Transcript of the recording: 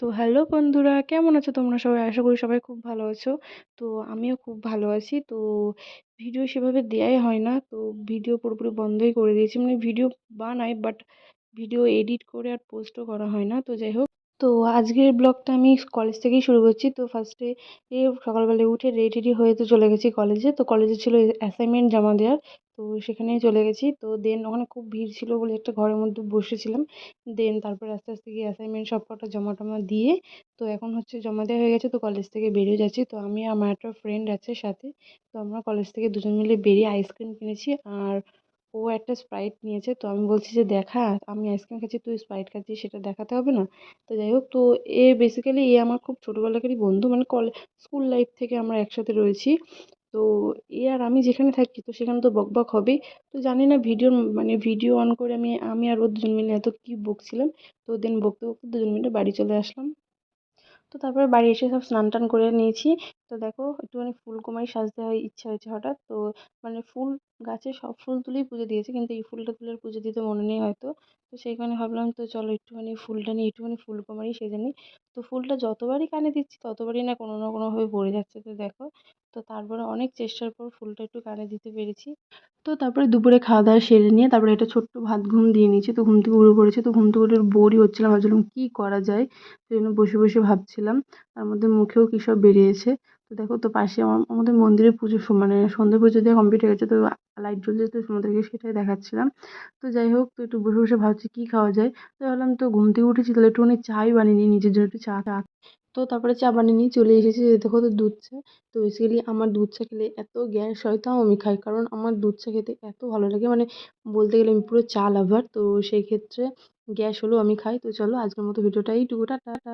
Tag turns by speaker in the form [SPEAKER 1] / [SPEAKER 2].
[SPEAKER 1] তো হ্যালো বন্ধুরা, কেমন আছো তোমরা সবাই? আশা করি সবাই খুব ভালো আছো। তো আমিও খুব ভালো আছি। তো ভিডিও সেভাবে দেয়াই হয় না। তো ভিডিও পুরোপুরি বন্ধই করে দিয়েছি। মানে ভিডিও বানাই, বাট ভিডিও এডিট করে আর পোস্টও করা হয় না। তো যাই হোক, তো আজকের ব্লগটা আমি কলেজ থেকেই শুরু করছি। তো ফার্স্টে সকালবেলায় উঠে রেডি হয়ে তো চলে গেছি কলেজে। তো কলেজে ছিল অ্যাসাইনমেন্ট জমা দেওয়ার। তো সেখানেই চলে গেছি। তো দেন ওখানে খুব ভিড় ছিল বলে একটা ঘরের মধ্যে বসেছিলাম। দেন তারপরে আস্তে আস্তে গিয়ে অ্যাসাইনমেন্ট সব কটা জমা টমা দিয়ে, তো এখন হচ্ছে জমা দেওয়া হয়ে গেছে। তো কলেজ থেকে বেরিয়ে যাচ্ছি। তো আমি আমার একটা ফ্রেন্ড আছে সাথে। তো আমরা কলেজ থেকে দুজন মিলে বেরিয়ে আইসক্রিম কিনেছি, আর ও একটা স্প্রাইট নিয়েছে। তো আমি বলছি যে দেখা, আমি আইসক্রিম খাচ্ছি তুই স্প্রাইট খাচ্ছিস, সেটা দেখাতে হবে না? তো যাই হোক, তো বেসিক্যালি আমার খুব ছোটোবেলাকারই বন্ধু, মানে স্কুল লাইফ থেকে আমরা একসাথে রয়েছি। তো আর আমি যেখানে থাকি তো সেখানে তো বকবক হবেই। তো জানি না ভিডিও অন করে আমি আর ও দুজন মিলে এত কি বকছিলাম। তো দেন বকতে বকতে দুজন মিলে বাড়ি চলে আসলাম। তো তারপরে বাড়ি এসে সব স্নান টান করে নিয়েছি। তো দেখো, একটুখানি ফুলকুমারি সাজতে হয় ইচ্ছা হয়েছে হঠাৎ। তো মানে ফুল, গাছে সব ফুল তুলেই পুজো দিয়েছে, কিন্তু এই ফুলটা তুলে আর পুজো দিতে মনে নেই হয়তো। তো সেইখানে ভাবলাম তো চলো একটুখানি ফুলটা নিয়ে একটুখানি ফুলকুমারি সেজে নিই। তো ফুলটা যতবারই কানে দিচ্ছি ততবারই না কোনো না কোনোভাবে পড়ে যাচ্ছে। তো দেখো, তো তারপরে অনেক চেষ্টার পর ফুলটা একটু কানে দিতে পেরেছি। তো তারপরে দুপুরে খাওয়া দাওয়া সেরে নিয়ে তারপরে একটা ছোট্ট ভাত ঘুম দিয়ে নিয়েছি। তো ঘুম থেকে উঠে পড়েছি। তো ঘুম থেকে উঠে বোরই হচ্ছিলাম, ভাবছিলাম কি করা যায়। সেই জন্য বসে বসে ভাবছিলাম। তার মধ্যে মুখেও কী সব বেরিয়েছে। তো দেখো, তো পাশে আমাদের মন্দিরে পুজো মানে সন্ধ্যে পুজো দেওয়া কমপ্লিট হয়ে গেছে। তো লাইট জ্বলছে, তো তোমাদেরকে সেটাই দেখাচ্ছিলাম। তো যাই হোক, তো একটু বসে বসে ভাবছি কি খাওয়া যায়। তো ভাবলাম তো ঘুম থেকে উঠেছি, তাহলে একটুখানি চাই বানিয়ে নিই নিজের জন্য, একটু চা চা। তো তারপরে চা বানিয়ে নিয়ে চলে এসেছি। যে দেখো, তো দুধ চা। তো বেসিক্যালি আমার দুধ চা খেলে এত গ্যাস হয়, তাও আমি খাই, কারণ আমার দুধ চা খেতে এত ভালো লাগে। মানে বলতে গেলে আমি পুরো চা লাভার। তো সেই ক্ষেত্রে গ্যাস হলেও আমি খাই। তো চলো, আজকের মতো ভিডিওটা এইটুকু, টাটা।